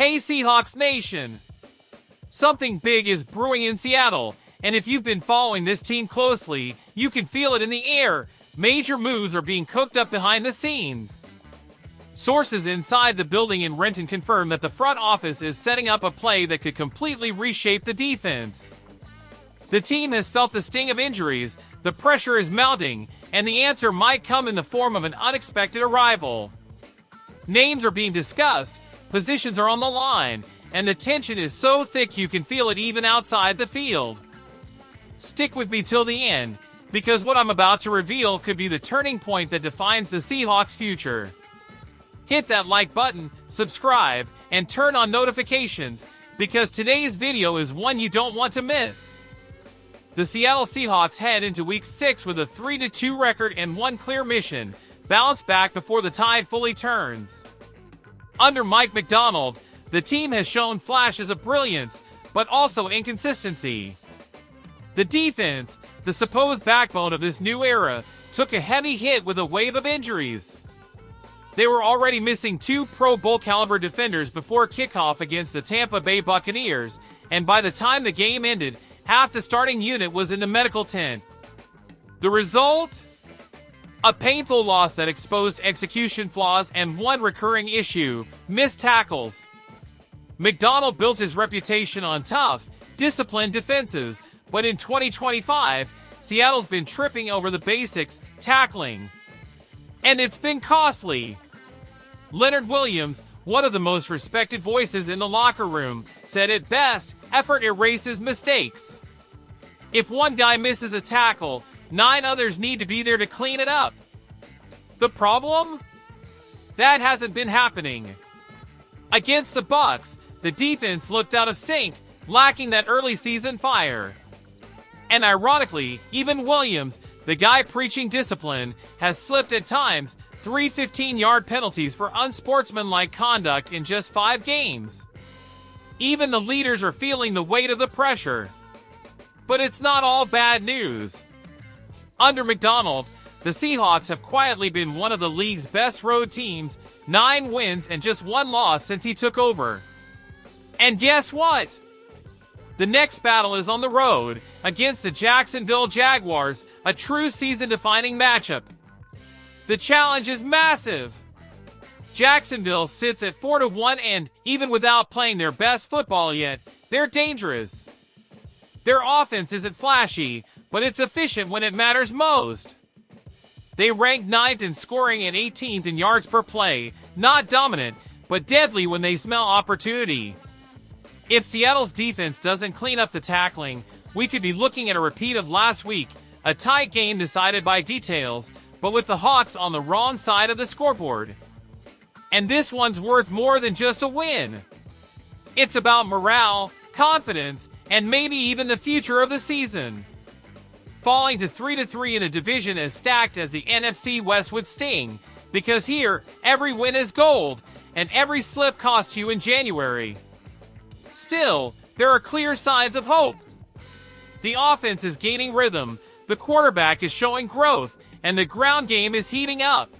Hey Seahawks Nation! Something big is brewing in Seattle, and if you've been following this team closely, you can feel it in the air. Major moves are being cooked up behind the scenes. Sources inside the building in Renton confirm that the front office is setting up a play that could completely reshape the defense. The team has felt the sting of injuries, the pressure is mounting, and the answer might come in the form of an unexpected arrival. Names are being discussed, positions are on the line, and the tension is so thick you can feel it even outside the field. Stick with me till the end, because what I'm about to reveal could be the turning point that defines the Seahawks' future. Hit that like button, subscribe, and turn on notifications, because today's video is one you don't want to miss. The Seattle Seahawks head into Week 6 with a 3-2 record and one clear mission: bounce back before the tide fully turns. Under Mike Macdonald, the team has shown flashes of brilliance, but also inconsistency. The defense, the supposed backbone of this new era, took a heavy hit with a wave of injuries. They were already missing 2 Pro Bowl caliber defenders before kickoff against the Tampa Bay Buccaneers, and by the time the game ended, half the starting unit was in the medical tent. The result? A painful loss that exposed execution flaws and one recurring issue: missed tackles. Macdonald built his reputation on tough, disciplined defenses, but in 2025, Seattle's been tripping over the basics, tackling. And it's been costly. Leonard Williams, one of the most respected voices in the locker room, said it best: effort erases mistakes. If one guy misses a tackle, 9 others need to be there to clean it up. The problem? That hasn't been happening. Against the Bucs, the defense looked out of sync, lacking that early season fire. And ironically, even Williams, the guy preaching discipline, has slipped at times: 3 15-yard penalties for unsportsmanlike conduct in just 5 games. Even the leaders are feeling the weight of the pressure. But it's not all bad news. Under Macdonald, the Seahawks have quietly been one of the league's best road teams: 9 wins and just 1 loss since he took over. And guess what? The next battle is on the road, against the Jacksonville Jaguars, a true season-defining matchup. The challenge is massive. Jacksonville sits at 4-1 and, even without playing their best football yet, they're dangerous. Their offense isn't flashy, but it's efficient when it matters most. They rank 9th in scoring and 18th in yards per play, not dominant, but deadly when they smell opportunity. If Seattle's defense doesn't clean up the tackling, we could be looking at a repeat of last week, a tight game decided by details, but with the Hawks on the wrong side of the scoreboard. And this one's worth more than just a win. It's about morale, confidence, and maybe even the future of the season. Falling to 3-3 in a division as stacked as the NFC West would sting, because here, every win is gold, and every slip costs you in January. Still, there are clear signs of hope. The offense is gaining rhythm, the quarterback is showing growth, and the ground game is heating up.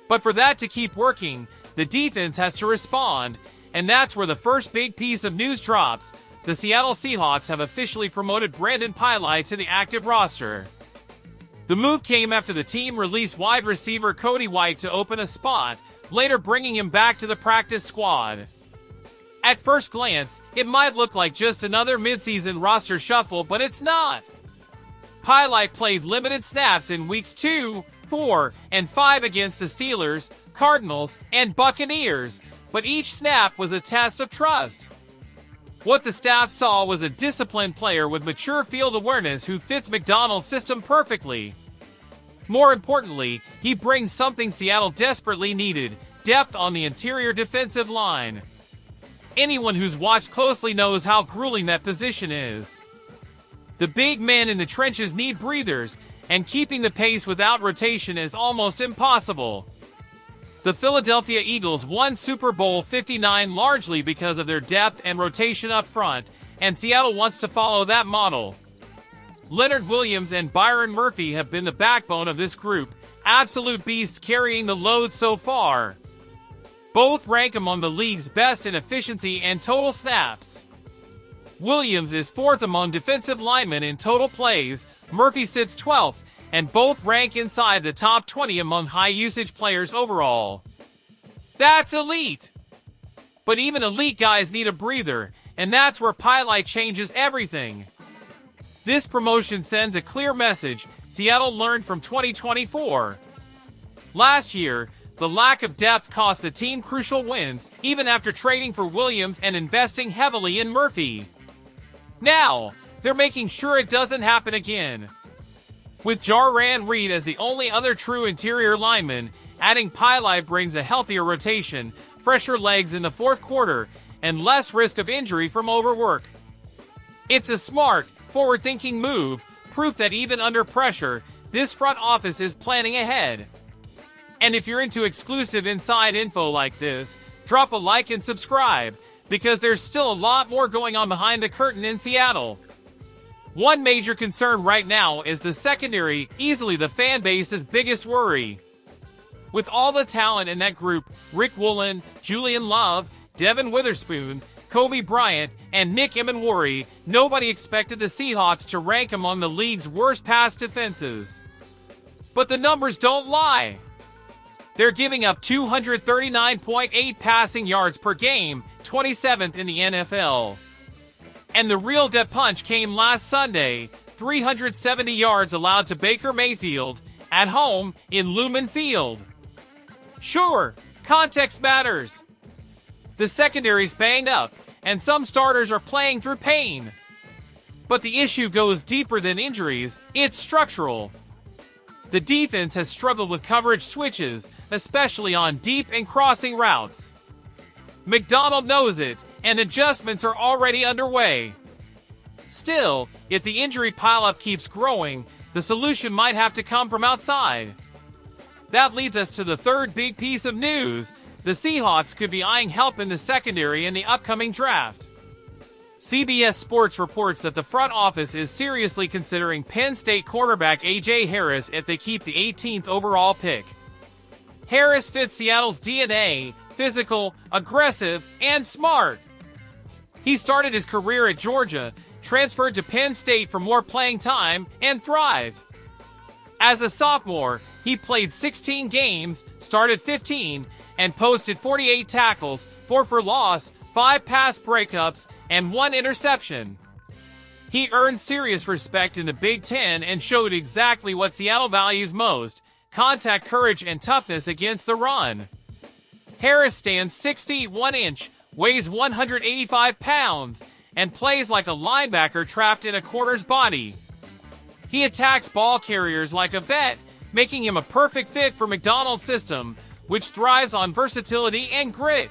But for that to keep working, the defense has to respond, and that's where the first big piece of news drops. The Seattle Seahawks have officially promoted Brandon Pilai to the active roster. The move came after the team released wide receiver Cody White to open a spot, later bringing him back to the practice squad. At first glance, it might look like just another midseason roster shuffle, but it's not. Pilai played limited snaps in weeks 2, 4, and 5 against the Steelers, Cardinals, and Buccaneers, but each snap was a test of trust. What the staff saw was a disciplined player with mature field awareness who fits Macdonald's system perfectly. More importantly, he brings something Seattle desperately needed: depth on the interior defensive line. Anyone who's watched closely knows how grueling that position is. The big men in the trenches need breathers, and keeping the pace without rotation is almost impossible. The Philadelphia Eagles won Super Bowl 59 largely because of their depth and rotation up front, and Seattle wants to follow that model. Leonard Williams and Byron Murphy have been the backbone of this group, absolute beasts carrying the load so far. Both rank among the league's best in efficiency and total snaps. Williams is 4th among defensive linemen in total plays, Murphy sits 12th, and both rank inside the top 20 among high-usage players overall. That's elite! But even elite guys need a breather, and that's where Pili changes everything. This promotion sends a clear message Seattle learned from 2024. Last year, the lack of depth cost the team crucial wins, even after trading for Williams and investing heavily in Murphy. Now, they're making sure it doesn't happen again. With Jarran Reed as the only other true interior lineman, adding Pili brings a healthier rotation, fresher legs in the fourth quarter, and less risk of injury from overwork. It's a smart, forward-thinking move, proof that even under pressure, this front office is planning ahead. And if you're into exclusive inside info like this, drop a like and subscribe, because there's still a lot more going on behind the curtain in Seattle. One major concern right now is the secondary, easily the fan base's biggest worry. With all the talent in that group, Rick Woolen, Julian Love, Devin Witherspoon, Kobe Bryant, and Nick Emenwari, nobody expected the Seahawks to rank among the league's worst pass defenses. But the numbers don't lie. They're giving up 239.8 passing yards per game, 27th in the NFL. And the real gut punch came last Sunday, 370 yards allowed to Baker Mayfield, at home in Lumen Field. Sure, context matters. The secondary's banged up, and some starters are playing through pain. But the issue goes deeper than injuries, it's structural. The defense has struggled with coverage switches, especially on deep and crossing routes. McDonald knows it, and adjustments are already underway. Still, if the injury pileup keeps growing, the solution might have to come from outside. That leads us to the third big piece of news. The Seahawks could be eyeing help in the secondary in the upcoming draft. CBS Sports reports that the front office is seriously considering Penn State cornerback A.J. Harris if they keep the 18th overall pick. Harris fits Seattle's DNA, physical, aggressive, and smart. He started his career at Georgia, transferred to Penn State for more playing time, and thrived. As a sophomore, he played 16 games, started 15, and posted 48 tackles, 4 for loss, 5 pass breakups, and 1 interception. He earned serious respect in the Big Ten and showed exactly what Seattle values most: contact, courage, and toughness against the run. Harris stands 6 feet 1 inch, weighs 185 pounds, and plays like a linebacker trapped in a corner's body. He attacks ball carriers like a vet, making him a perfect fit for McDonald's system, which thrives on versatility and grit.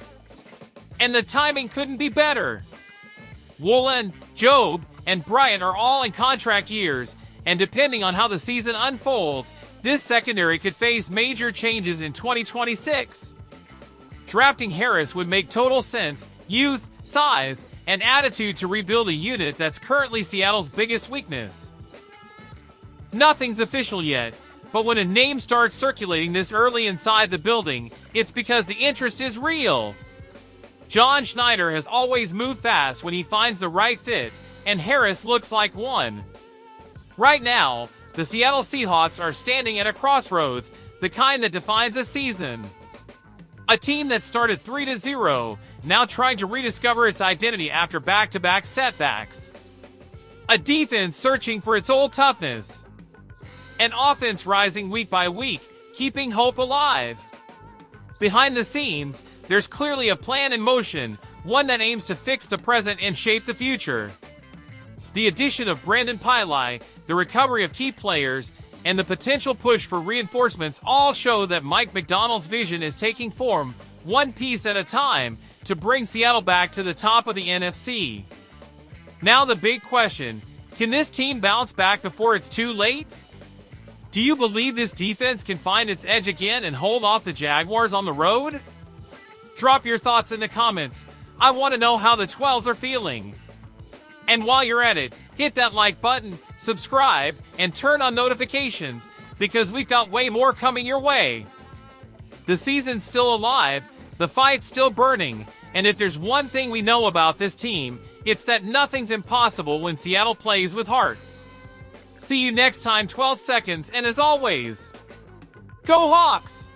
And the timing couldn't be better. Woolen, Job, and Bryant are all in contract years, and depending on how the season unfolds, this secondary could face major changes in 2026. Drafting Harris would make total sense: youth, size, and attitude to rebuild a unit that's currently Seattle's biggest weakness. Nothing's official yet, but when a name starts circulating this early inside the building, it's because the interest is real. John Schneider has always moved fast when he finds the right fit, and Harris looks like one. Right now, the Seattle Seahawks are standing at a crossroads, the kind that defines a season. A team that started 3-0, now trying to rediscover its identity after back-to-back setbacks. A defense searching for its old toughness. An offense rising week by week, keeping hope alive. Behind the scenes, there's clearly a plan in motion, one that aims to fix the present and shape the future. The addition of Brandon Pili, the recovery of key players, and the potential push for reinforcements all show that Mike McDonald's vision is taking form, one piece at a time, to bring Seattle back to the top of the NFC. Now the big question: can this team bounce back before it's too late? Do you believe this defense can find its edge again and hold off the Jaguars on the road? Drop your thoughts in the comments. I want to know how the 12s are feeling. And while you're at it, hit that like button, subscribe, and turn on notifications, because we've got way more coming your way. The season's still alive. The fight's still burning, and if there's one thing we know about this team, it's that nothing's impossible when Seattle plays with heart. See you next time, 12 seconds, and as always, go Hawks!